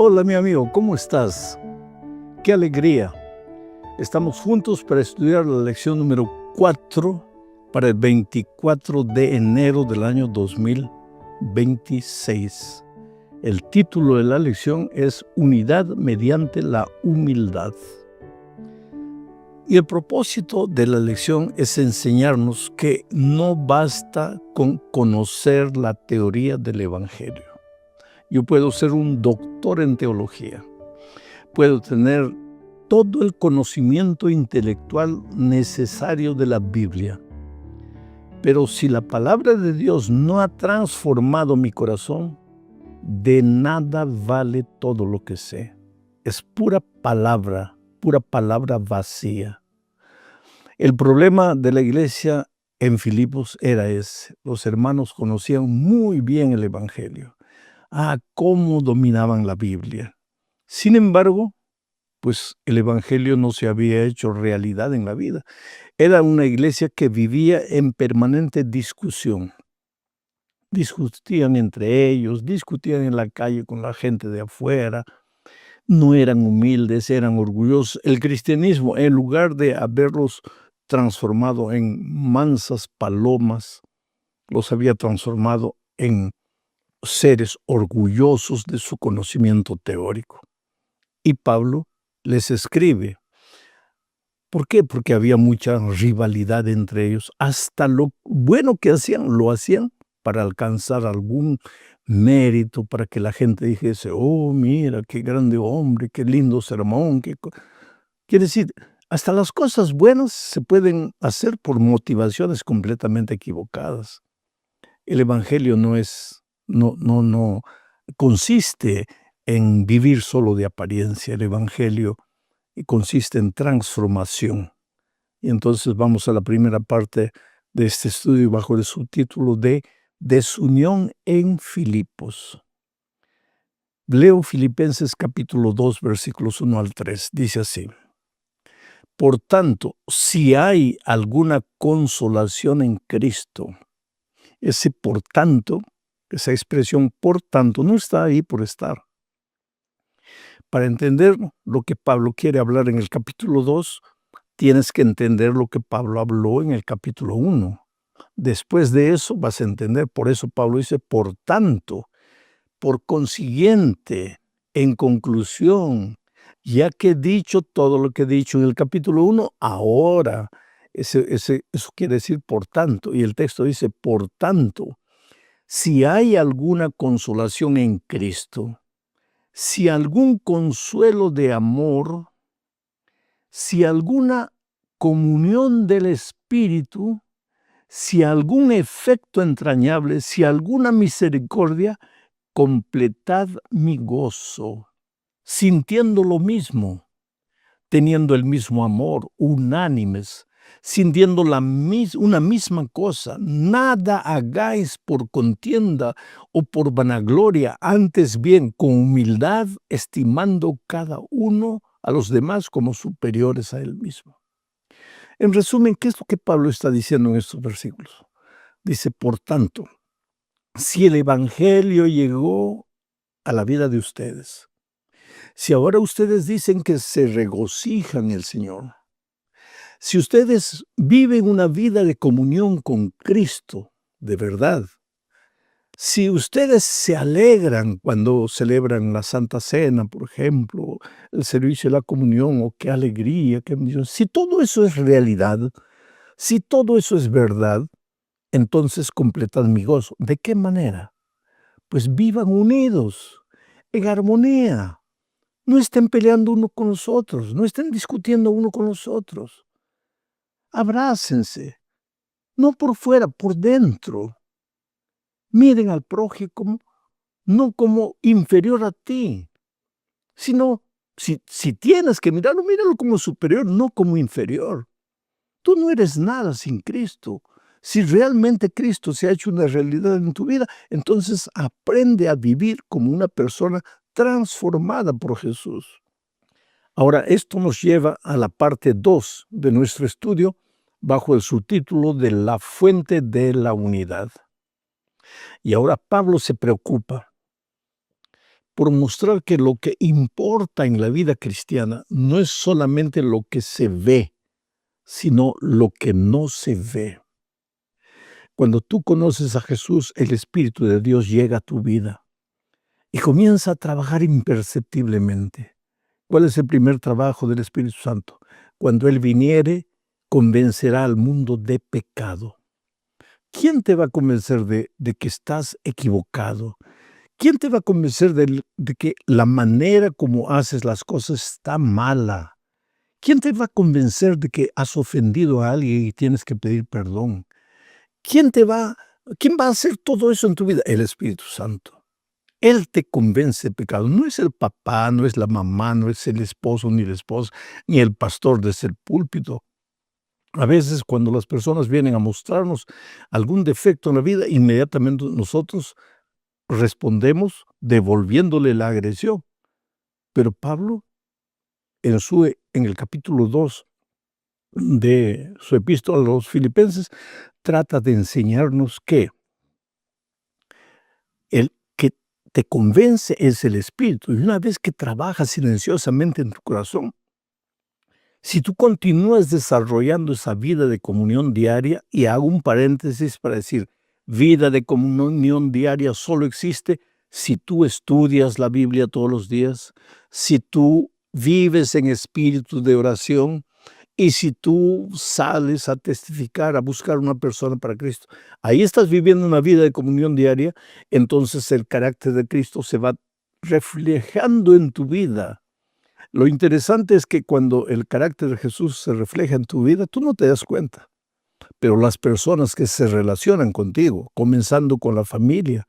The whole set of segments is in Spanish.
Hola mi amigo, ¿cómo estás? ¡Qué alegría! Estamos juntos para estudiar la lección número 4 para el 24 de enero del año 2026. El título de la lección es Unidad mediante la humildad. Y el propósito de la lección es enseñarnos que no basta con conocer la teoría del Evangelio. Yo puedo ser un doctor en teología, puedo tener todo el conocimiento intelectual necesario de la Biblia, pero si la palabra de Dios no ha transformado mi corazón, de nada vale todo lo que sé. Es pura palabra vacía. El problema de la iglesia en Filipos era ese. Los hermanos conocían muy bien el Evangelio. Cómo dominaban la Biblia. Sin embargo, pues el Evangelio no se había hecho realidad en la vida. Era una iglesia que vivía en permanente discusión. Discutían entre ellos, discutían en la calle con la gente de afuera. No eran humildes, eran orgullosos. El cristianismo, en lugar de haberlos transformado en mansas palomas, los había transformado en seres orgullosos de su conocimiento teórico. Y Pablo les escribe. ¿Por qué? Porque había mucha rivalidad entre ellos. Hasta lo bueno que hacían, lo hacían para alcanzar algún mérito, para que la gente dijese, oh, mira, qué grande hombre, qué lindo sermón. Quiere decir, hasta las cosas buenas se pueden hacer por motivaciones completamente equivocadas. El Evangelio no consiste en vivir solo de apariencia. El Evangelio consiste en transformación. Y entonces vamos a la primera parte de este estudio bajo el subtítulo de Desunión en Filipos. Leo Filipenses capítulo 2, versículos 1 al 3. Dice así: Por tanto, si hay alguna consolación en Cristo, ese por tanto, esa expresión por tanto, no está ahí por estar. Para entender lo que Pablo quiere hablar en el capítulo 2, tienes que entender lo que Pablo habló en el capítulo 1. Después de eso vas a entender, por eso Pablo dice, por tanto, por consiguiente, en conclusión, ya que he dicho todo lo que he dicho en el capítulo 1, ahora, eso quiere decir por tanto, y el texto dice, por tanto, si hay alguna consolación en Cristo, si algún consuelo de amor, si alguna comunión del Espíritu, si algún efecto entrañable, si alguna misericordia, completad mi gozo, sintiendo lo mismo, teniendo el mismo amor, unánimes, sintiendo una misma cosa. Nada hagáis por contienda o por vanagloria, antes bien con humildad, estimando cada uno a los demás como superiores a él mismo. En resumen, ¿qué es lo que Pablo está diciendo en estos versículos? Dice, por tanto, si el Evangelio llegó a la vida de ustedes, si ahora ustedes dicen que se regocijan en el Señor, si ustedes viven una vida de comunión con Cristo, de verdad, si ustedes se alegran cuando celebran la Santa Cena, por ejemplo, el servicio de la comunión, qué alegría, qué bendición, si todo eso es realidad, si todo eso es verdad, entonces completad mi gozo. ¿De qué manera? Pues vivan unidos, en armonía. No estén peleando uno con los otros, no estén discutiendo uno con los otros. Abrácense, no por fuera, por dentro. Miren al prójimo no como inferior a ti, sino si tienes que mirarlo, míralo como superior, no como inferior. Tú no eres nada sin Cristo. Si realmente Cristo se ha hecho una realidad en tu vida, entonces aprende a vivir como una persona transformada por Jesús. Ahora, esto nos lleva a la parte 2 de nuestro estudio bajo el subtítulo de La fuente de la unidad. Y ahora Pablo se preocupa por mostrar que lo que importa en la vida cristiana no es solamente lo que se ve, sino lo que no se ve. Cuando tú conoces a Jesús, el Espíritu de Dios llega a tu vida y comienza a trabajar imperceptiblemente. ¿Cuál es el primer trabajo del Espíritu Santo? Cuando Él viniere, convencerá al mundo de pecado. ¿Quién te va a convencer de que estás equivocado? ¿Quién te va a convencer de que la manera como haces las cosas está mala? ¿Quién te va a convencer de que has ofendido a alguien y tienes que pedir perdón? ¿Quién va a hacer todo eso en tu vida? El Espíritu Santo. Él te convence de pecado. No es el papá, no es la mamá, no es el esposo ni la esposa, ni el pastor desde el púlpito. A veces cuando las personas vienen a mostrarnos algún defecto en la vida, inmediatamente nosotros respondemos devolviéndole la agresión. Pero Pablo, en el capítulo 2 de su epístola a los Filipenses, trata de enseñarnos que el que te convence es el Espíritu. Y una vez que trabaja silenciosamente en tu corazón, si tú continúas desarrollando esa vida de comunión diaria, y hago un paréntesis para decir, vida de comunión diaria solo existe si tú estudias la Biblia todos los días, si tú vives en espíritu de oración y si tú sales a testificar, a buscar una persona para Cristo. Ahí estás viviendo una vida de comunión diaria, entonces el carácter de Cristo se va reflejando en tu vida. Lo interesante es que cuando el carácter de Jesús se refleja en tu vida, tú no te das cuenta. Pero las personas que se relacionan contigo, comenzando con la familia,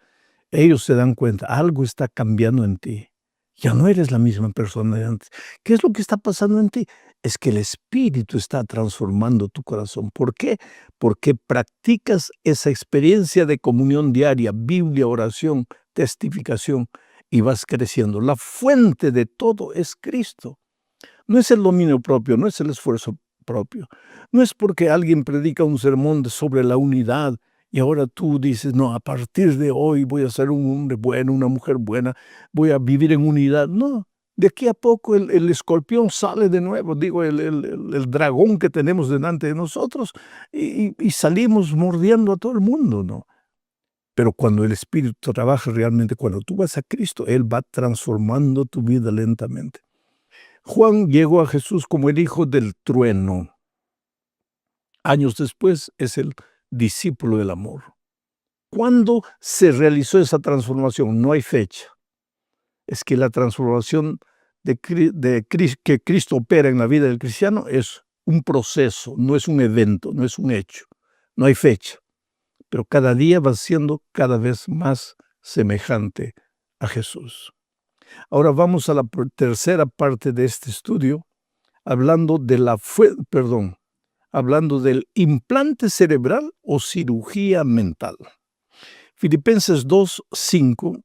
ellos se dan cuenta, algo está cambiando en ti. Ya no eres la misma persona de antes. ¿Qué es lo que está pasando en ti? Es que el Espíritu está transformando tu corazón. ¿Por qué? Porque practicas esa experiencia de comunión diaria, Biblia, oración, testificación, y vas creciendo. La fuente de todo es Cristo. No es el dominio propio, no es el esfuerzo propio. No es porque alguien predica un sermón sobre la unidad y ahora tú dices, no, a partir de hoy voy a ser un hombre bueno, una mujer buena, voy a vivir en unidad. No, de aquí a poco el escorpión sale de nuevo, digo, el dragón que tenemos delante de nosotros y salimos mordiendo a todo el mundo, ¿no? Pero cuando el Espíritu trabaja realmente, cuando tú vas a Cristo, Él va transformando tu vida lentamente. Juan llegó a Jesús como el hijo del trueno. Años después es el discípulo del amor. ¿Cuándo se realizó esa transformación? No hay fecha. Es que la transformación que Cristo opera en la vida del cristiano es un proceso, no es un evento, no es un hecho. No hay fecha. Pero cada día va siendo cada vez más semejante a Jesús. Ahora vamos a la tercera parte de este estudio, hablando del implante cerebral o cirugía mental. Filipenses 2:5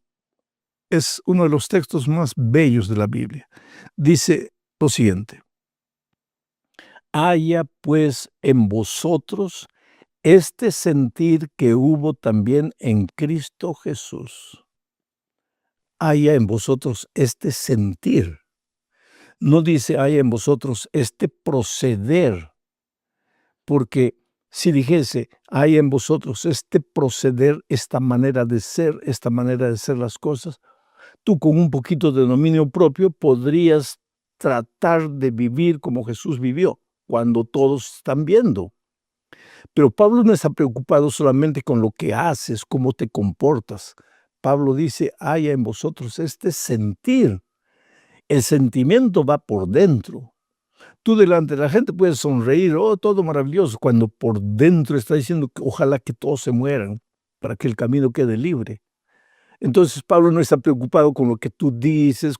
es uno de los textos más bellos de la Biblia. Dice lo siguiente: haya pues en vosotros este sentir que hubo también en Cristo Jesús. Haya en vosotros este sentir. No dice haya en vosotros este proceder, porque si dijese hay en vosotros este proceder, esta manera de ser las cosas, tú con un poquito de dominio propio podrías tratar de vivir como Jesús vivió, cuando todos están viendo. Pero Pablo no está preocupado solamente con lo que haces, cómo te comportas. Pablo dice, haya en vosotros este sentir. El sentimiento va por dentro. Tú delante de la gente puedes sonreír, oh, todo maravilloso, cuando por dentro está diciendo que ojalá que todos se mueran para que el camino quede libre. Entonces Pablo no está preocupado con lo que tú dices,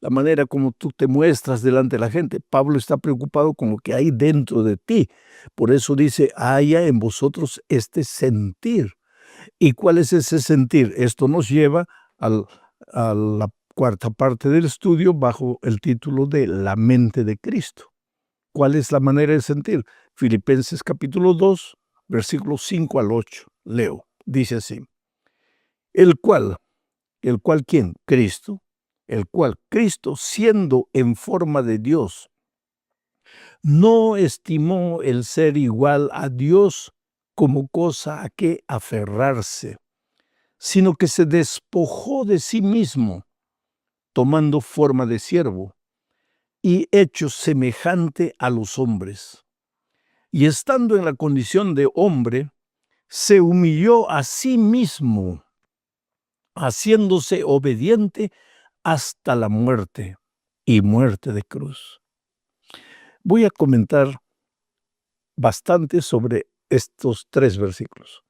la manera como tú te muestras delante de la gente. Pablo está preocupado con lo que hay dentro de ti. Por eso dice, haya en vosotros este sentir. ¿Y cuál es ese sentir? Esto nos lleva a la cuarta parte del estudio bajo el título de la mente de Cristo. ¿Cuál es la manera de sentir? Filipenses capítulo 2, versículos 5 al 8. Leo, dice así: el cual, el cual ¿quién? Cristo, el cual Cristo, siendo en forma de Dios, no estimó el ser igual a Dios como cosa a que aferrarse, sino que se despojó de sí mismo, tomando forma de siervo, y hecho semejante a los hombres. Y estando en la condición de hombre, se humilló a sí mismo, haciéndose obediente hasta la muerte, y muerte de cruz. Voy a comentar bastante sobre estos 3 versículos.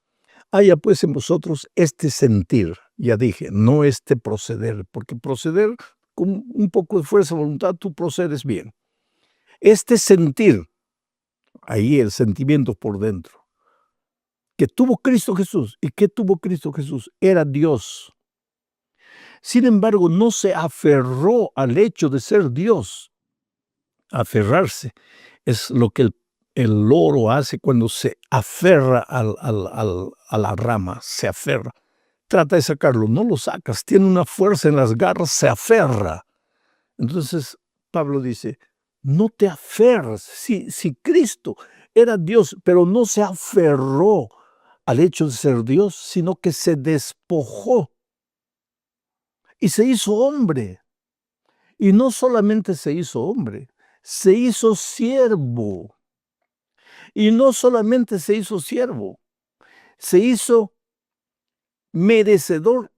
Haya pues en vosotros este sentir, ya dije, no este proceder, porque proceder con un poco de fuerza de voluntad, tú procedes bien. Este sentir, ahí el sentimiento por dentro, que tuvo Cristo Jesús. ¿Y qué tuvo Cristo Jesús? Era Dios. Sin embargo, no se aferró al hecho de ser Dios. Aferrarse es lo que el loro hace cuando se aferra a la rama, se aferra. Trata de sacarlo, no lo sacas, tiene una fuerza en las garras, se aferra. Entonces Pablo dice, no te aferres. Si Cristo era Dios, pero no se aferró al hecho de ser Dios, sino que se despojó y se hizo hombre. Y no solamente se hizo hombre, se hizo siervo. Y no solamente se hizo siervo, se hizo merecedor,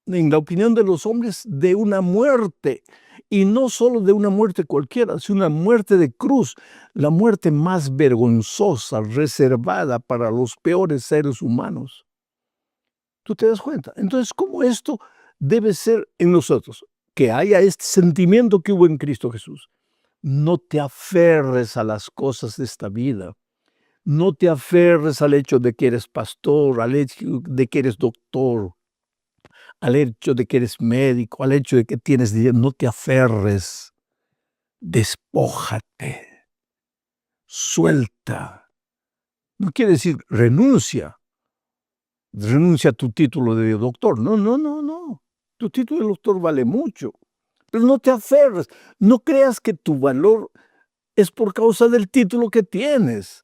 en la opinión de los hombres, de una muerte. Y no solo de una muerte cualquiera, sino una muerte de cruz, la muerte más vergonzosa, reservada para los peores seres humanos. ¿Tú te das cuenta? Entonces, ¿cómo esto debe ser en nosotros? Que haya este sentimiento que hubo en Cristo Jesús. No te aferres a las cosas de esta vida. No te aferres al hecho de que eres pastor, al hecho de que eres doctor, al hecho de que eres médico, al hecho de que tienes dinero. No te aferres. Despójate. Suelta. No quiere decir renuncia. Renuncia a tu título de doctor. No, no, no, no. Tu título de doctor vale mucho. Pero no te aferres. No creas que tu valor es por causa del título que tienes,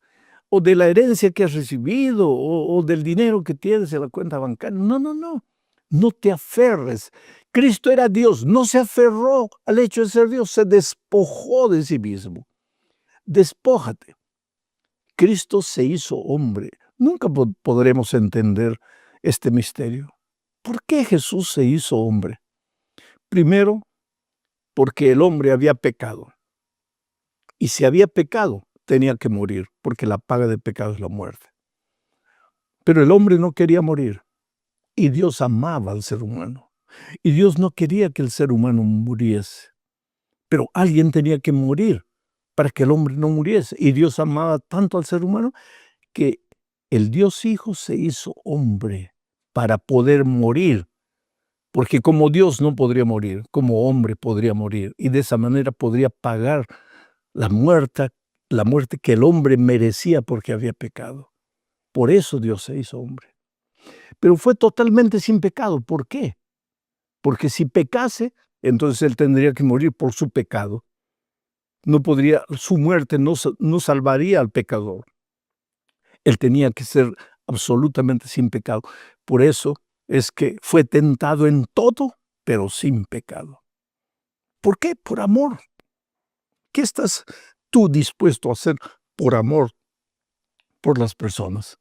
o de la herencia que has recibido, o del dinero que tienes en la cuenta bancaria. No, no, no. No te aferres. Cristo era Dios, no se aferró al hecho de ser Dios, se despojó de sí mismo. Despójate. Cristo se hizo hombre. Nunca podremos entender este misterio. ¿Por qué Jesús se hizo hombre? Primero, porque el hombre había pecado. Y si había pecado, tenía que morir, porque la paga del pecado es la muerte. Pero el hombre no quería morir, y Dios amaba al ser humano. Y Dios no quería que el ser humano muriese. Pero alguien tenía que morir para que el hombre no muriese. Y Dios amaba tanto al ser humano que el Dios Hijo se hizo hombre para poder morir. Porque como Dios no podría morir, como hombre podría morir. Y de esa manera podría pagar la muerte que el hombre merecía porque había pecado. Por eso Dios se hizo hombre. Pero fue totalmente sin pecado. ¿Por qué? Porque si pecase, entonces él tendría que morir por su pecado. No podría, su muerte no salvaría al pecador. Él tenía que ser absolutamente sin pecado. Por eso es que fue tentado en todo, pero sin pecado. ¿Por qué? Por amor. ¿Qué estás tú dispuesto a hacer por amor por las personas?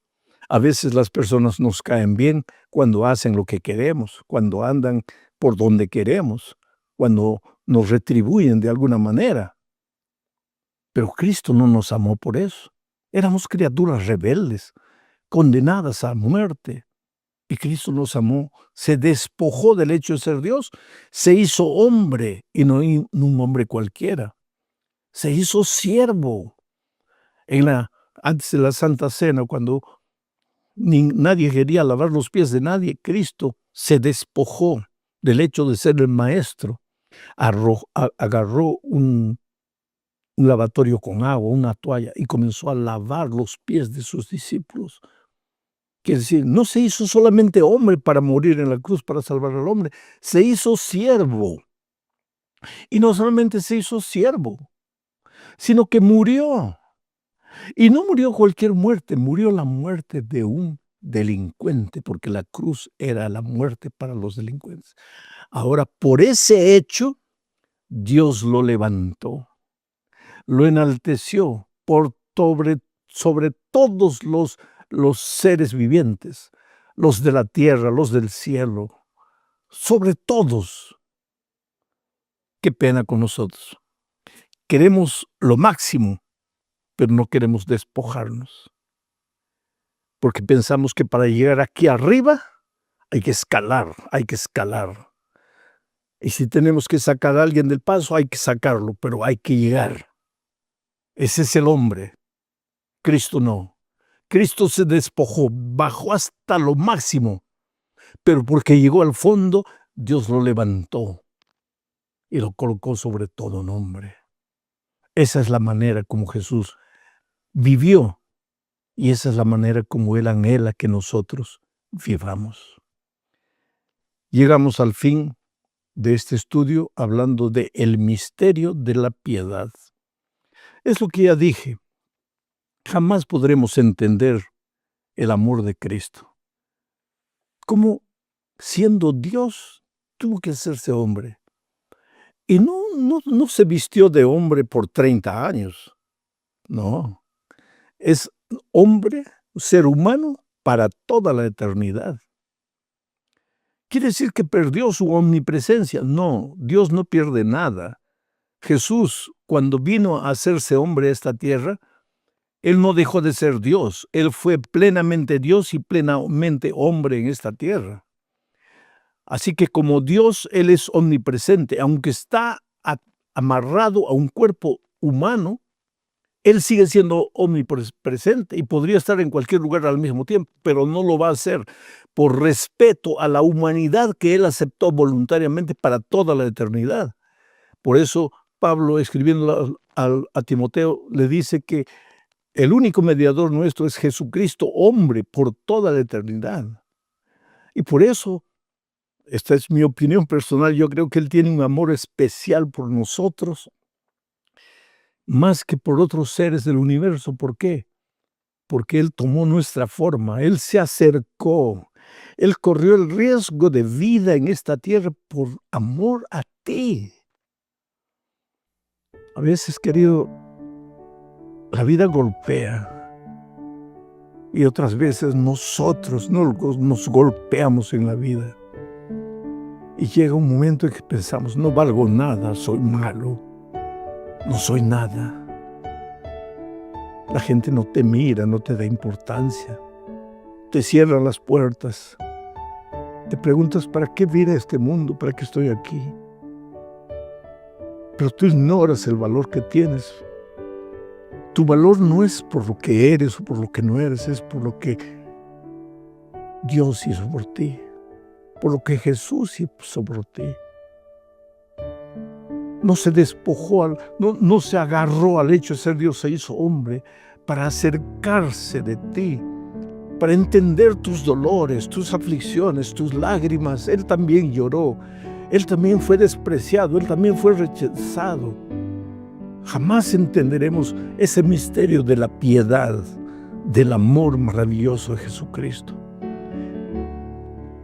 A veces las personas nos caen bien cuando hacen lo que queremos, cuando andan por donde queremos, cuando nos retribuyen de alguna manera. Pero Cristo no nos amó por eso. Éramos criaturas rebeldes, condenadas a muerte. Y Cristo nos amó, se despojó del hecho de ser Dios, se hizo hombre y no un hombre cualquiera. Se hizo siervo. Antes de la Santa Cena, cuando nadie quería lavar los pies de nadie, Cristo se despojó del hecho de ser el maestro, agarró un lavatorio con agua, una toalla, y comenzó a lavar los pies de sus discípulos. Quiere decir, no se hizo solamente hombre para morir en la cruz, para salvar al hombre, se hizo siervo. Y no solamente se hizo siervo, sino que murió. Y no murió cualquier muerte, murió la muerte de un delincuente, porque la cruz era la muerte para los delincuentes. Ahora, por ese hecho, Dios lo levantó, lo enalteció sobre todos los seres vivientes, los de la tierra, los del cielo, sobre todos. Qué pena con nosotros. Queremos lo máximo, pero no queremos despojarnos, porque pensamos que para llegar aquí arriba hay que escalar, hay que escalar. Y si tenemos que sacar a alguien del paso, hay que sacarlo, pero hay que llegar. Ese es el hombre. Cristo no. Cristo se despojó, bajó hasta lo máximo, pero porque llegó al fondo, Dios lo levantó y lo colocó sobre todo nombre. Esa es la manera como Jesús vivió y esa es la manera como Él anhela que nosotros vivamos. Llegamos al fin de este estudio hablando de el misterio de la piedad. Es lo que ya dije. Jamás podremos entender el amor de Cristo. Cómo siendo Dios tuvo que hacerse hombre. Y no se vistió de hombre por 30 años. No. Es hombre, ser humano para toda la eternidad. ¿Quiere decir que perdió su omnipresencia? No, Dios no pierde nada. Jesús, cuando vino a hacerse hombre a esta tierra, Él no dejó de ser Dios. Él fue plenamente Dios y plenamente hombre en esta tierra. Así que como Dios, Él es omnipresente. Aunque está amarrado a un cuerpo humano, Él sigue siendo omnipresente y podría estar en cualquier lugar al mismo tiempo, pero no lo va a hacer por respeto a la humanidad que Él aceptó voluntariamente para toda la eternidad. Por eso Pablo, escribiendo a Timoteo, le dice que el único mediador nuestro es Jesucristo, hombre, por toda la eternidad. Y por eso, esta es mi opinión personal, yo creo que Él tiene un amor especial por nosotros, más que por otros seres del universo. ¿Por qué? Porque Él tomó nuestra forma, Él se acercó, Él corrió el riesgo de vida en esta tierra por amor a ti. A veces, querido, la vida golpea y otras veces nosotros nos golpeamos en la vida. Y llega un momento en que pensamos, no valgo nada, soy malo, no soy nada. La gente no te mira, no te da importancia, te cierran las puertas. Te preguntas, ¿para qué vine a este mundo? ¿Para qué estoy aquí? Pero tú ignoras el valor que tienes. Tu valor no es por lo que eres o por lo que no eres, es por lo que Dios hizo por ti, por lo que Jesús hizo por ti. No se despojó, no se agarró al hecho de ser Dios, se hizo hombre para acercarse de ti, para entender tus dolores, tus aflicciones, tus lágrimas. Él también lloró, Él también fue despreciado, Él también fue rechazado. Jamás entenderemos ese misterio de la piedad, del amor maravilloso de Jesucristo.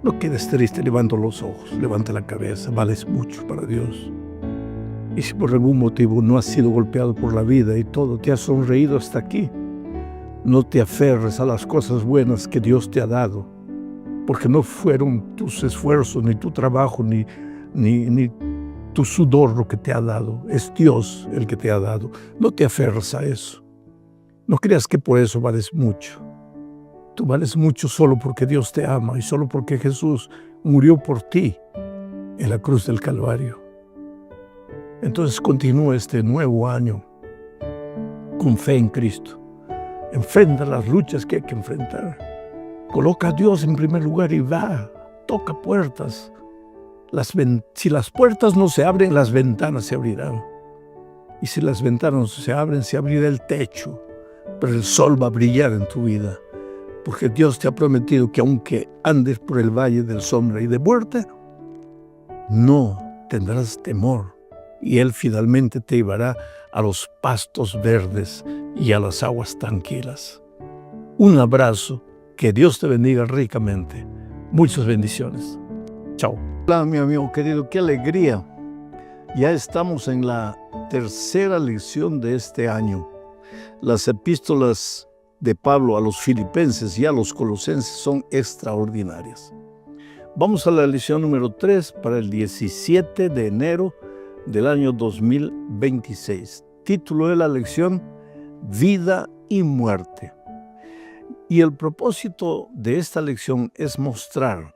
No quedes triste, levanta los ojos, levanta la cabeza, vales mucho para Dios. Y si por algún motivo no has sido golpeado por la vida y todo te ha sonreído hasta aquí, no te aferres a las cosas buenas que Dios te ha dado, porque no fueron tus esfuerzos, ni tu trabajo, ni tu sudor lo que te ha dado. Es Dios el que te ha dado. No te aferres a eso. No creas que por eso vales mucho. Tú vales mucho solo porque Dios te ama y solo porque Jesús murió por ti en la cruz del Calvario. Entonces continúa este nuevo año con fe en Cristo. Enfrenta las luchas que hay que enfrentar. Coloca a Dios en primer lugar y va, toca puertas. Si las puertas no se abren, las ventanas se abrirán. Y si las ventanas no se abren, se abrirá el techo. Pero el sol va a brillar en tu vida. porque Dios te ha prometido que aunque andes por el valle de sombra y de muerte, no tendrás temor, y Él finalmente te llevará a los pastos verdes y a las aguas tranquilas. Un abrazo, que Dios te bendiga ricamente. Muchas bendiciones. Chao. Hola, mi amigo querido, qué alegría. Ya estamos en la tercera lección de este año. Las epístolas de Pablo a los filipenses y a los colosenses son extraordinarias. Vamos a la lección número 3 para el 17 de enero del año 2026. Título de la lección: Vida y muerte. Y el propósito de esta lección es mostrar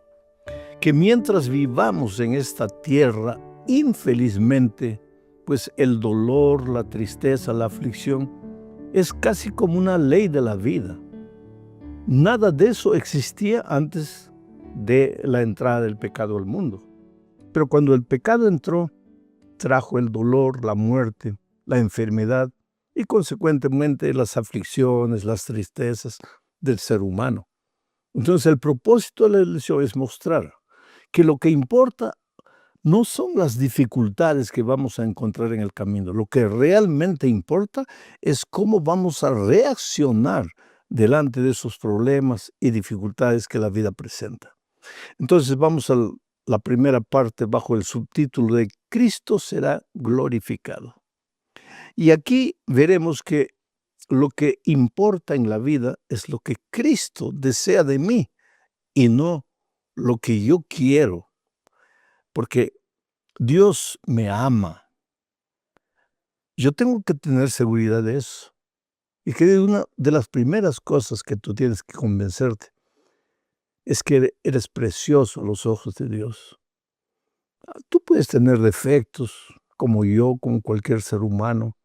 que mientras vivamos en esta tierra, infelizmente, pues el dolor, la tristeza, la aflicción es casi como una ley de la vida. Nada de eso existía antes de la entrada del pecado al mundo. Pero cuando el pecado entró, trajo el dolor, la muerte, la enfermedad y consecuentemente las aflicciones, las tristezas del ser humano. Entonces el propósito de la lección es mostrar que lo que importa no son las dificultades que vamos a encontrar en el camino. Lo que realmente importa es cómo vamos a reaccionar delante de esos problemas y dificultades que la vida presenta. Entonces vamos a la primera parte bajo el subtítulo de Cristo será glorificado. Y aquí veremos que lo que importa en la vida es lo que Cristo desea de mí y no lo que yo quiero, porque Dios me ama. Yo tengo que tener seguridad de eso. Y que una de las primeras cosas que tú tienes que convencerte es que eres precioso a los ojos de Dios. Tú puedes tener defectos, como yo, como cualquier ser humano.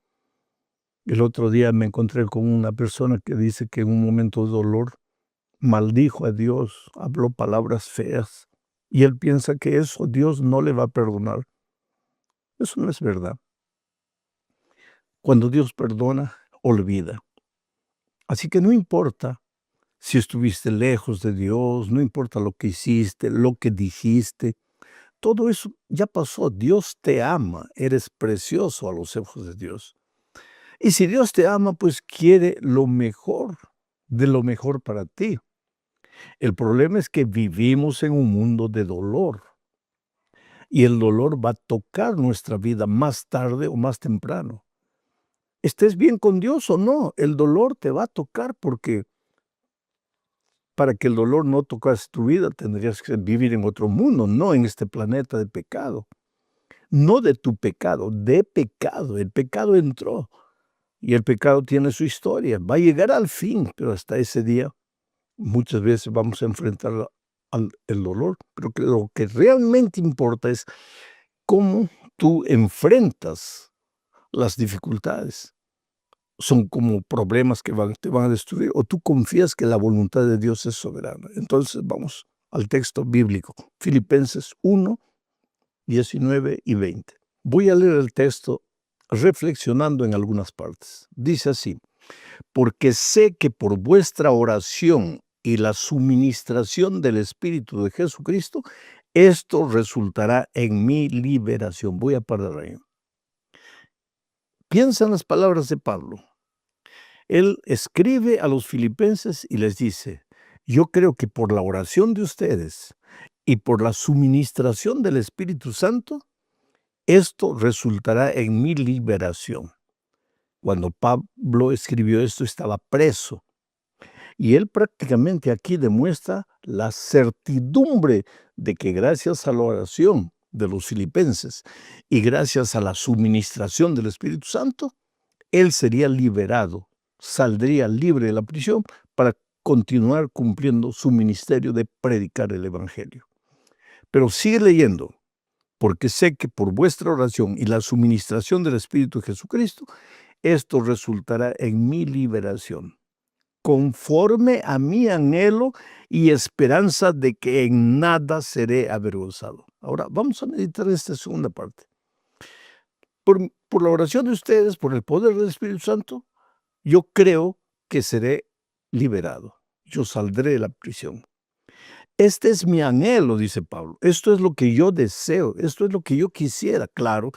El otro día me encontré con una persona que dice que en un momento de dolor maldijo a Dios, habló palabras feas, y él piensa que eso Dios no le va a perdonar. Eso no es verdad. Cuando Dios perdona, olvida. Así que no importa si estuviste lejos de Dios, no importa lo que hiciste, lo que dijiste, todo eso ya pasó. Dios te ama, eres precioso a los ojos de Dios. Y si Dios te ama, pues quiere lo mejor, de lo mejor para ti. El problema es que vivimos en un mundo de dolor. Y el dolor va a tocar nuestra vida más tarde o más temprano. Estés bien con Dios o no, el dolor te va a tocar, porque para que el dolor no tocase tu vida tendrías que vivir en otro mundo, no en este planeta de pecado. No de tu pecado, de pecado. El pecado entró y el pecado tiene su historia. Va a llegar al fin, pero hasta ese día muchas veces vamos a enfrentar el dolor. Pero lo que realmente importa es cómo tú enfrentas las dificultades. Son como problemas que te van a destruir, o tú confías que la voluntad de Dios es soberana. Entonces vamos al texto bíblico, Filipenses 1, 19 y 20. Voy a leer el texto reflexionando en algunas partes. Dice así: porque sé que por vuestra oración y la suministración del Espíritu de Jesucristo, esto resultará en mi liberación. Voy a parar ahí. Piensa en las palabras de Pablo. Él escribe a los filipenses y les dice: yo creo que por la oración de ustedes y por la suministración del Espíritu Santo, esto resultará en mi liberación. Cuando Pablo escribió esto, estaba preso. Y él prácticamente aquí demuestra la certidumbre de que gracias a la oración de los filipenses y gracias a la suministración del Espíritu Santo, él sería liberado, saldría libre de la prisión para continuar cumpliendo su ministerio de predicar el Evangelio. Pero sigue leyendo: porque sé que por vuestra oración y la suministración del Espíritu de Jesucristo, esto resultará en mi liberación, conforme a mi anhelo y esperanza de que en nada seré avergonzado. Ahora vamos a meditar en esta segunda parte. Por la oración de ustedes, por el poder del Espíritu Santo, yo creo que seré liberado. yo saldré de la prisión. Este es mi anhelo, dice Pablo. Esto es lo que yo deseo, esto es lo que yo quisiera. Claro,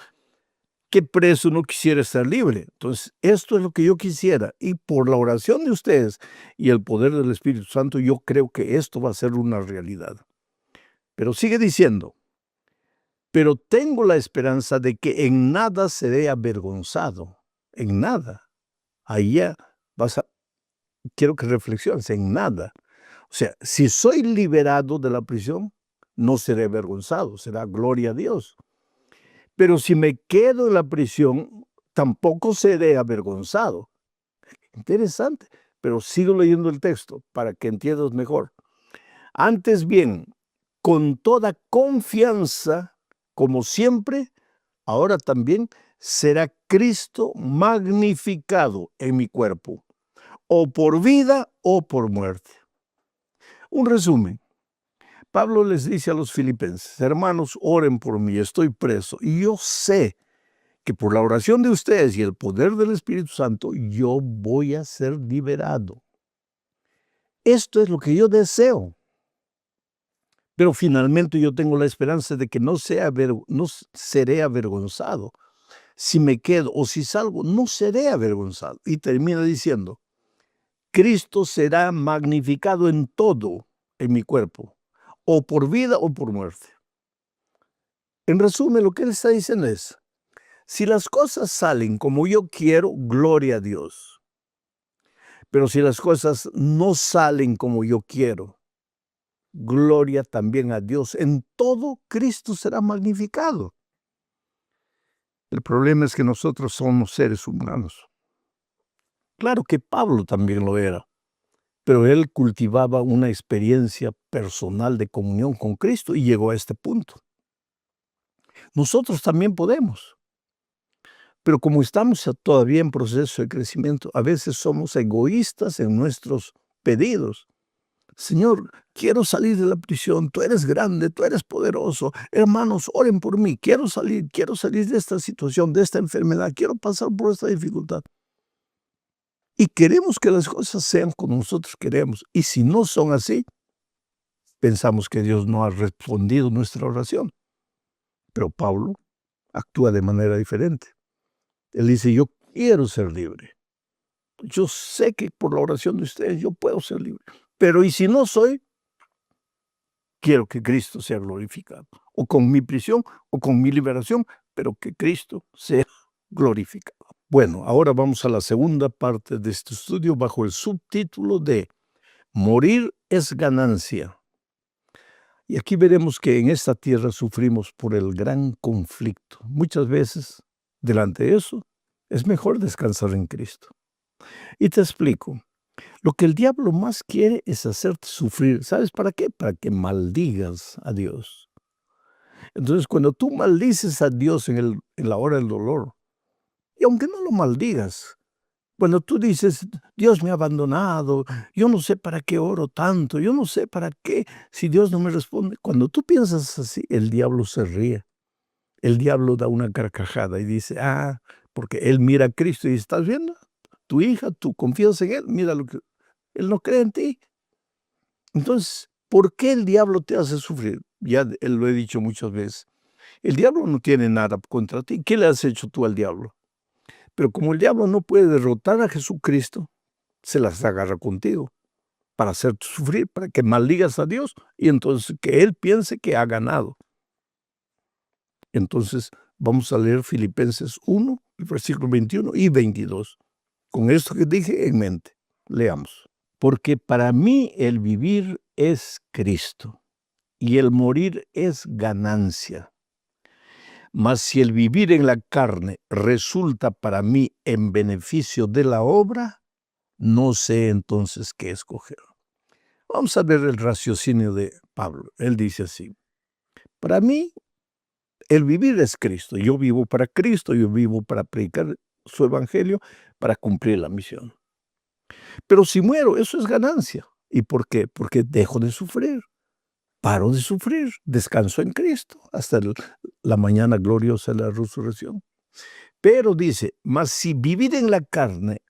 ¿qué preso no quisiera estar libre? Entonces, esto es lo que yo quisiera. Y por la oración de ustedes y el poder del Espíritu Santo, yo creo que esto va a ser una realidad. Pero sigue diciendo, pero tengo la esperanza de que en nada seré avergonzado. En nada. Ahí ya quiero que reflexiones, en nada. O sea, si soy liberado de la prisión, no seré avergonzado, será gloria a Dios. Pero si me quedo en la prisión, tampoco seré avergonzado. Interesante, pero sigo leyendo el texto para que entiendas mejor. Antes bien, con toda confianza, como siempre, ahora también será Cristo magnificado en mi cuerpo, o por vida o por muerte. Un resumen. Pablo les dice a los filipenses, hermanos, oren por mí, estoy preso, y yo sé que por la oración de ustedes y el poder del Espíritu Santo, yo voy a ser liberado. Esto es lo que yo deseo. Pero finalmente yo tengo la esperanza de que no seré avergonzado. Si me quedo o si salgo, no seré avergonzado. Y termina diciendo, Cristo será magnificado en todo en mi cuerpo, o por vida o por muerte. En resumen, lo que él está diciendo es, si las cosas salen como yo quiero, gloria a Dios. Pero si las cosas no salen como yo quiero, gloria también a Dios. En todo Cristo será magnificado. El problema es que nosotros somos seres humanos. Claro que Pablo también lo era, pero él cultivaba una experiencia personal de comunión con Cristo y llegó a este punto. Nosotros también podemos, pero como estamos todavía en proceso de crecimiento, a veces somos egoístas en nuestros pedidos. Señor, quiero salir de la prisión, tú eres grande, tú eres poderoso. Hermanos, oren por mí, quiero salir de esta situación, de esta enfermedad, quiero pasar por esta dificultad. Y queremos que las cosas sean como nosotros queremos. Y si no son así, pensamos que Dios no ha respondido nuestra oración. Pero Pablo actúa de manera diferente. Él dice, yo quiero ser libre. Yo sé que por la oración de ustedes yo puedo ser libre. Pero ¿y si no soy? Quiero que Cristo sea glorificado. O con mi prisión o con mi liberación, pero que Cristo sea glorificado. Bueno, ahora vamos a la segunda parte de este estudio bajo el subtítulo de Morir es ganancia. Y aquí veremos que en esta tierra sufrimos por el gran conflicto. Muchas veces, delante de eso, es mejor descansar en Cristo. Y te explico. Lo que el diablo más quiere es hacerte sufrir. ¿Sabes para qué? Para que maldigas a Dios. Entonces, cuando tú maldices a Dios en la hora del dolor, y aunque no lo maldigas, cuando tú dices, Dios me ha abandonado, yo no sé para qué oro tanto, yo no sé para qué, si Dios no me responde, cuando tú piensas así, el diablo se ríe. El diablo da una carcajada y dice, porque él mira a Cristo y dice, ¿estás viendo? Tu hija, tú confías en él, mira lo que... Él no cree en ti. Entonces, ¿por qué el diablo te hace sufrir? Ya lo he dicho muchas veces. El diablo no tiene nada contra ti. ¿Qué le has hecho tú al diablo? Pero como el diablo no puede derrotar a Jesucristo, se las agarra contigo para hacerte sufrir, para que maldigas a Dios y entonces que Él piense que ha ganado. Entonces vamos a leer Filipenses 1, el versículo 21 y 22. Con esto que dije en mente, leamos. Porque para mí el vivir es Cristo y el morir es ganancia. Mas si el vivir en la carne resulta para mí en beneficio de la obra, no sé entonces qué escoger. Vamos a ver el raciocinio de Pablo. Él dice así, para mí el vivir es Cristo. Yo vivo para Cristo, yo vivo para predicar su evangelio, para cumplir la misión. Pero si muero, eso es ganancia. ¿Y por qué? Porque dejo de sufrir. Paro de sufrir, descanso en Cristo hasta la mañana gloriosa de la resurrección. Pero dice, mas si vivir en la carne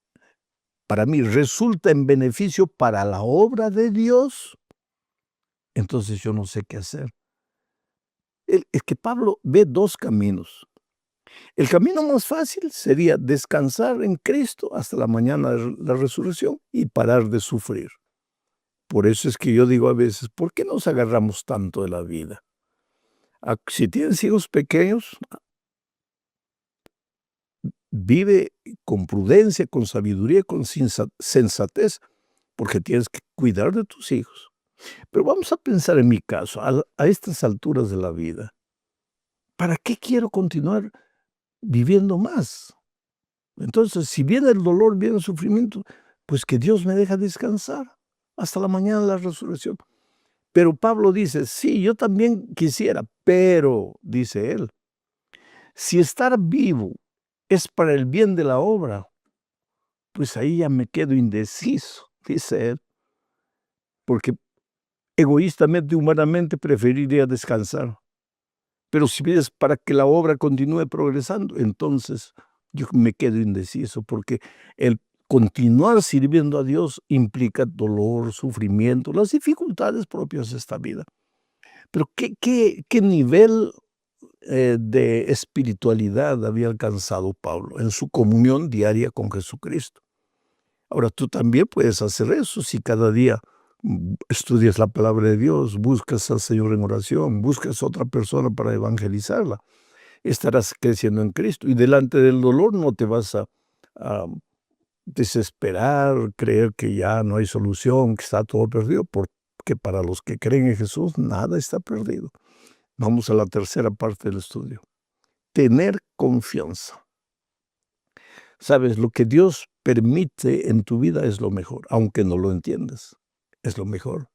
para mí resulta en beneficio para la obra de Dios, entonces yo no sé qué hacer. Es que Pablo ve dos caminos. El camino más fácil sería descansar en Cristo hasta la mañana de la resurrección y parar de sufrir. Por eso es que yo digo a veces, ¿por qué nos agarramos tanto de la vida? Si tienes hijos pequeños, vive con prudencia, con sabiduría, con sensatez, porque tienes que cuidar de tus hijos. Pero vamos a pensar en mi caso, a estas alturas de la vida. ¿Para qué quiero continuar viviendo más? Entonces, si viene el dolor, viene el sufrimiento, pues que Dios me deja descansar hasta la mañana de la resurrección. Pero Pablo dice, sí, yo también quisiera, pero, dice él, si estar vivo es para el bien de la obra, pues ahí ya me quedo indeciso, dice él, porque egoístamente, humanamente, preferiría descansar. Pero si es para que la obra continúe progresando, entonces yo me quedo indeciso, porque el continuar sirviendo a Dios implica dolor, sufrimiento, las dificultades propias de esta vida. Pero ¿qué nivel de espiritualidad había alcanzado Pablo en su comunión diaria con Jesucristo? Ahora, tú también puedes hacer eso si cada día estudias la palabra de Dios, buscas al Señor en oración, buscas a otra persona para evangelizarla. Estarás creciendo en Cristo y delante del dolor no te vas a desesperar, creer que ya no hay solución, que está todo perdido, porque para los que creen en Jesús nada está perdido. Vamos a la tercera parte del estudio. Tener confianza. Sabes, lo que Dios permite en tu vida es lo mejor, aunque no lo entiendas, es lo mejor.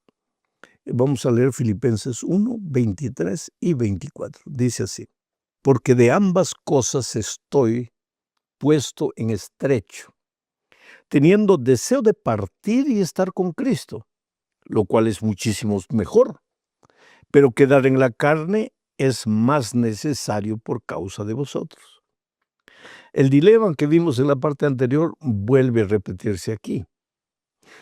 Vamos a leer Filipenses 1, 23 y 24. Dice así, porque de ambas cosas estoy puesto en estrecho, teniendo deseo de partir y estar con Cristo, lo cual es muchísimo mejor, pero quedar en la carne es más necesario por causa de vosotros. El dilema que vimos en la parte anterior vuelve a repetirse aquí.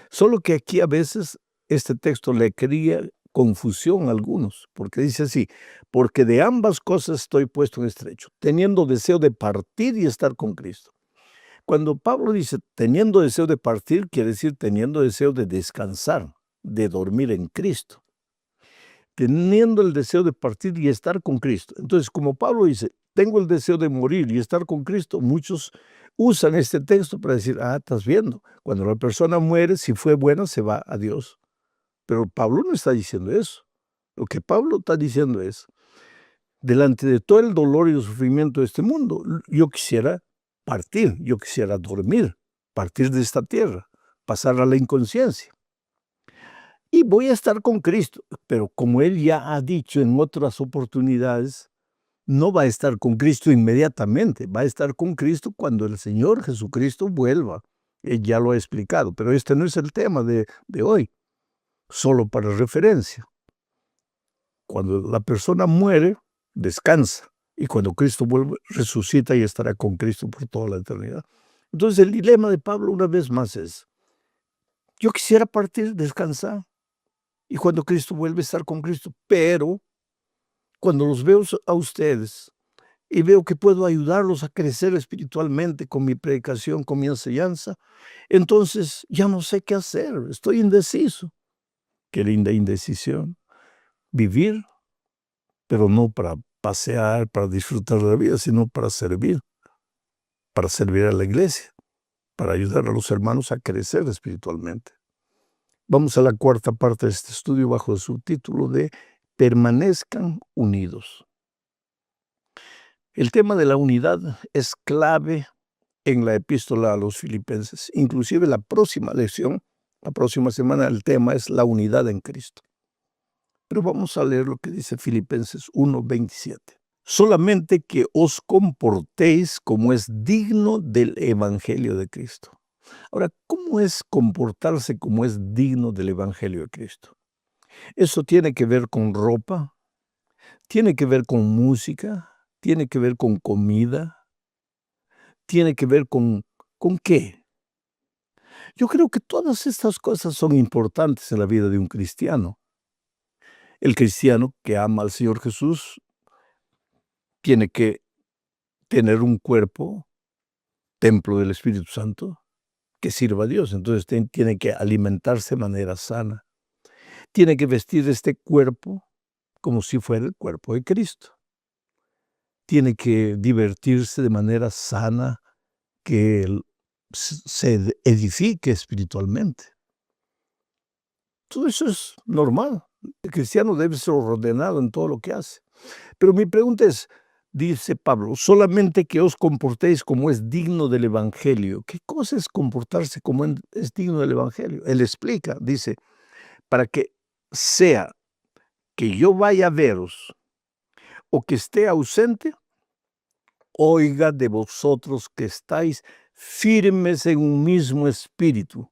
Solo que aquí a veces este texto le crea confusión a algunos, porque dice así, porque de ambas cosas estoy puesto en estrecho, teniendo deseo de partir y estar con Cristo. Cuando Pablo dice teniendo deseo de partir, quiere decir teniendo deseo de descansar, de dormir en Cristo. Teniendo el deseo de partir y estar con Cristo. Entonces, como Pablo dice, tengo el deseo de morir y estar con Cristo, muchos usan este texto para decir, estás viendo, cuando la persona muere, si fue buena, se va a Dios. Pero Pablo no está diciendo eso. Lo que Pablo está diciendo es, delante de todo el dolor y el sufrimiento de este mundo, yo quisiera partir, yo quisiera dormir, partir de esta tierra, pasar a la inconsciencia. Y voy a estar con Cristo, pero como Él ya ha dicho en otras oportunidades, no va a estar con Cristo inmediatamente, va a estar con Cristo cuando el Señor Jesucristo vuelva. Él ya lo ha explicado, pero este no es el tema de hoy, solo para referencia. Cuando la persona muere, descansa, y cuando Cristo vuelve, resucita y estará con Cristo por toda la eternidad. Entonces el dilema de Pablo una vez más es, yo quisiera partir, descansar, y cuando Cristo vuelve a estar con Cristo, pero cuando los veo a ustedes y veo que puedo ayudarlos a crecer espiritualmente con mi predicación, con mi enseñanza, entonces ya no sé qué hacer, estoy indeciso. Qué linda indecisión. Vivir, pero no para pasear, para disfrutar de la vida, sino para servir a la iglesia, para ayudar a los hermanos a crecer espiritualmente. Vamos a la cuarta parte de este estudio bajo el subtítulo de Permanezcan unidos. El tema de la unidad es clave en la epístola a los Filipenses. Inclusive la próxima lección, la próxima semana, el tema es la unidad en Cristo. Pero vamos a leer lo que dice Filipenses 1:27. Solamente que os comportéis como es digno del Evangelio de Cristo. Ahora, ¿cómo es comportarse como es digno del Evangelio de Cristo? Eso tiene que ver con ropa, tiene que ver con música, tiene que ver con comida, tiene que ver ¿con qué? Yo creo que todas estas cosas son importantes en la vida de un cristiano. El cristiano que ama al Señor Jesús tiene que tener un cuerpo, templo del Espíritu Santo, que sirva a Dios. Entonces tiene que alimentarse de manera sana. Tiene que vestir este cuerpo como si fuera el cuerpo de Cristo. Tiene que divertirse de manera sana, que él se edifique espiritualmente. Todo eso es normal. El cristiano debe ser ordenado en todo lo que hace. Pero mi pregunta es, dice Pablo, solamente que os comportéis como es digno del Evangelio. ¿Qué cosa es comportarse como es digno del Evangelio? Él explica, dice, para que sea que yo vaya a veros o que esté ausente, oiga de vosotros que estáis firmes en un mismo espíritu,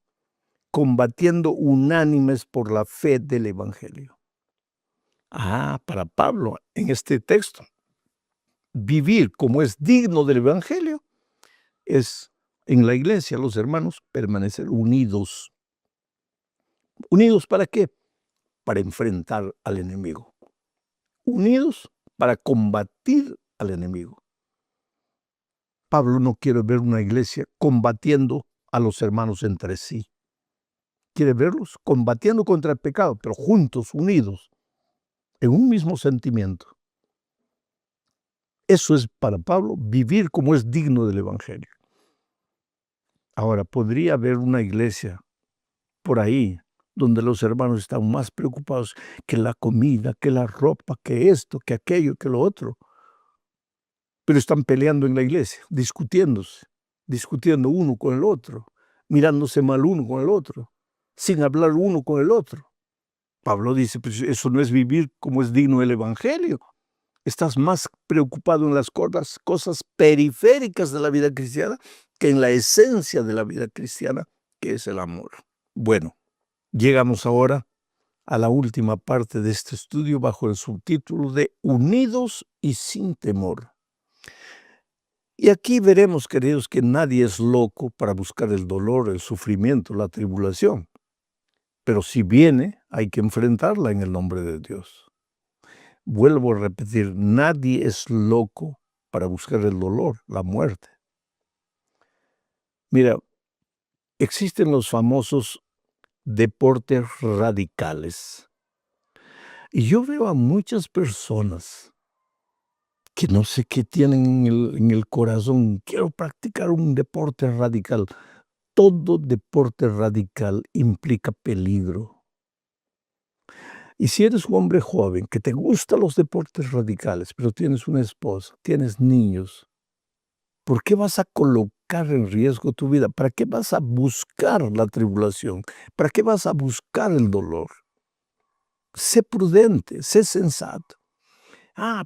combatiendo unánimes por la fe del Evangelio. Para Pablo, en este texto, vivir como es digno del Evangelio es, en la iglesia, los hermanos, permanecer unidos. ¿Unidos para qué? Para enfrentar al enemigo. Unidos para combatir al enemigo. Pablo no quiere ver una iglesia combatiendo a los hermanos entre sí. Quiere verlos combatiendo contra el pecado, pero juntos, unidos, en un mismo sentimiento. Eso es para Pablo vivir como es digno del Evangelio. Ahora, podría haber una iglesia por ahí donde los hermanos están más preocupados que la comida, que la ropa, que esto, que aquello, que lo otro. Pero están peleando en la iglesia, discutiendo uno con el otro, mirándose mal uno con el otro, sin hablar uno con el otro. Pablo dice, pues eso no es vivir como es digno del Evangelio. Estás más preocupado en las cosas periféricas de la vida cristiana que en la esencia de la vida cristiana, que es el amor. Bueno, llegamos ahora a la última parte de este estudio bajo el subtítulo de Unidos y sin temor. Y aquí veremos, queridos, que nadie es loco para buscar el dolor, el sufrimiento, la tribulación. Pero si viene, hay que enfrentarla en el nombre de Dios. Vuelvo a repetir, nadie es loco para buscar el dolor, la muerte. Mira, existen los famosos deportes radicales. Y yo veo a muchas personas que no sé qué tienen en el corazón. Quiero practicar un deporte radical. Todo deporte radical implica peligro. Y si eres un hombre joven que te gustan los deportes radicales, pero tienes una esposa, tienes niños, ¿por qué vas a colocar en riesgo tu vida? ¿Para qué vas a buscar la tribulación? ¿Para qué vas a buscar el dolor? Sé prudente, sé sensato.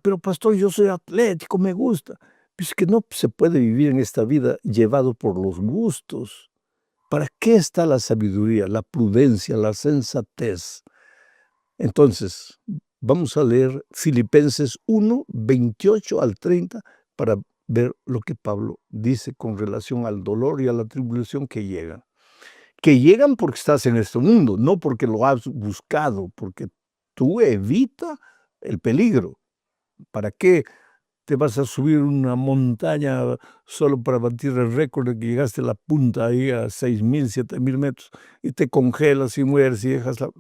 Pero pastor, yo soy atlético, me gusta. Pues que no se puede vivir en esta vida llevado por los gustos. ¿Para qué está la sabiduría, la prudencia, la sensatez? Entonces, vamos a leer Filipenses 1, 28 al 30 para ver lo que Pablo dice con relación al dolor y a la tribulación que llegan. Que llegan porque estás en este mundo, no porque lo has buscado, porque tú evita el peligro. ¿Para qué te vas a subir una montaña solo para batir el récord de que llegaste a la punta ahí a 6,000, 7,000 metros y te congelas y mueres y dejas la...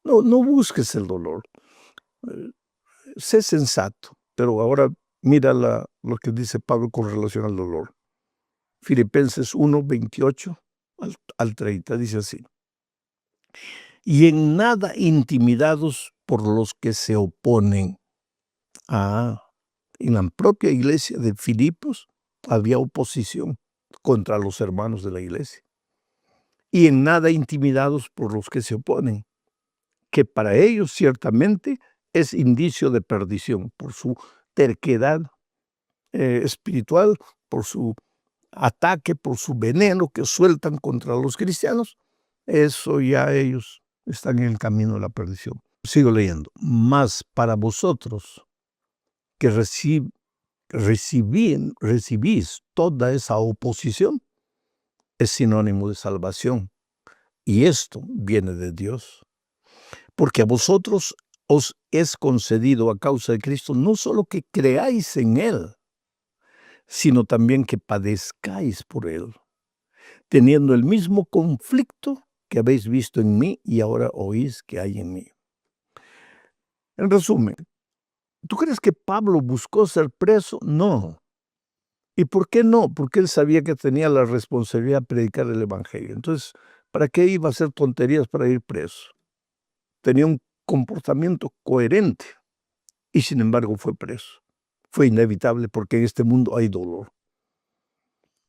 No busques el dolor. Sé sensato. Pero ahora mira lo que dice Pablo con relación al dolor. Filipenses 1, 28 al 30 dice así. Y en nada intimidados por los que se oponen. En la propia iglesia de Filipos había oposición contra los hermanos de la iglesia. Y en nada intimidados por los que se oponen, que para ellos ciertamente es indicio de perdición por su terquedad espiritual, por su ataque, por su veneno que sueltan contra los cristianos. Eso ya ellos están en el camino de la perdición. Sigo leyendo. Mas para vosotros que recibís toda esa oposición, es sinónimo de salvación. Y esto viene de Dios. Porque a vosotros os es concedido a causa de Cristo no solo que creáis en Él, sino también que padezcáis por Él, teniendo el mismo conflicto que habéis visto en mí y ahora oís que hay en mí. En resumen, ¿tú crees que Pablo buscó ser preso? No. ¿Y por qué no? Porque él sabía que tenía la responsabilidad de predicar el evangelio. Entonces, ¿para qué iba a hacer tonterías para ir preso? Tenía un comportamiento coherente y sin embargo fue preso. Fue inevitable porque en este mundo hay dolor.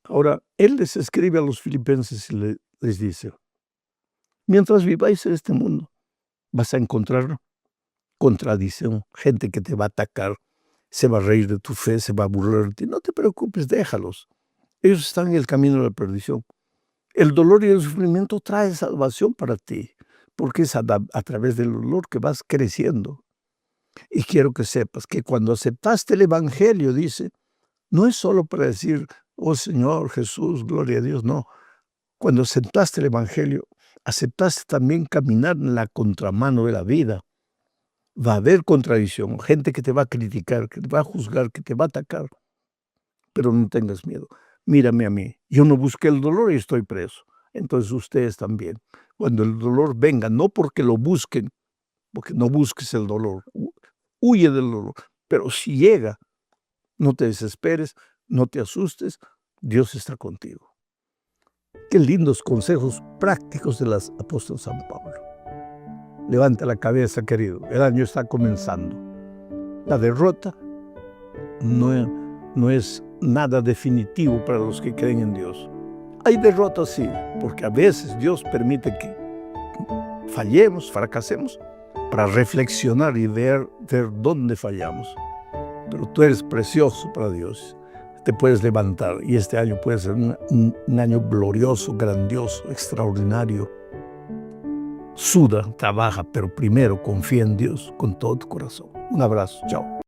Ahora, él les escribe a los filipenses y les dice, mientras viváis en este mundo, vas a encontrar contradicción, gente que te va a atacar, se va a reír de tu fe, se va a burlar de ti. No te preocupes, déjalos. Ellos están en el camino de la perdición. El dolor y el sufrimiento trae salvación para ti, porque es a través del dolor que vas creciendo. Y quiero que sepas que cuando aceptaste el evangelio, dice, no es solo para decir, oh Señor Jesús, gloria a Dios, no. Cuando aceptaste el evangelio, aceptaste también caminar en la contramano de la vida. Va a haber contradicción, gente que te va a criticar, que te va a juzgar, que te va a atacar. Pero no tengas miedo. Mírame a mí. Yo no busqué el dolor y estoy preso. Entonces ustedes también. Cuando el dolor venga, no porque lo busquen, porque no busques el dolor. Huye del dolor. Pero si llega, no te desesperes, no te asustes. Dios está contigo. Qué lindos consejos prácticos del apóstol San Pablo. Levanta la cabeza, querido. El año está comenzando. La derrota no es nada definitivo para los que creen en Dios. Hay derrotas, sí, porque a veces Dios permite que fallemos, fracasemos, para reflexionar y ver dónde fallamos. Pero tú eres precioso para Dios. Te puedes levantar y este año puede ser un año glorioso, grandioso, extraordinario. Suda, trabaja, pero primero confía en Dios con todo tu corazón. Un abrazo, chao.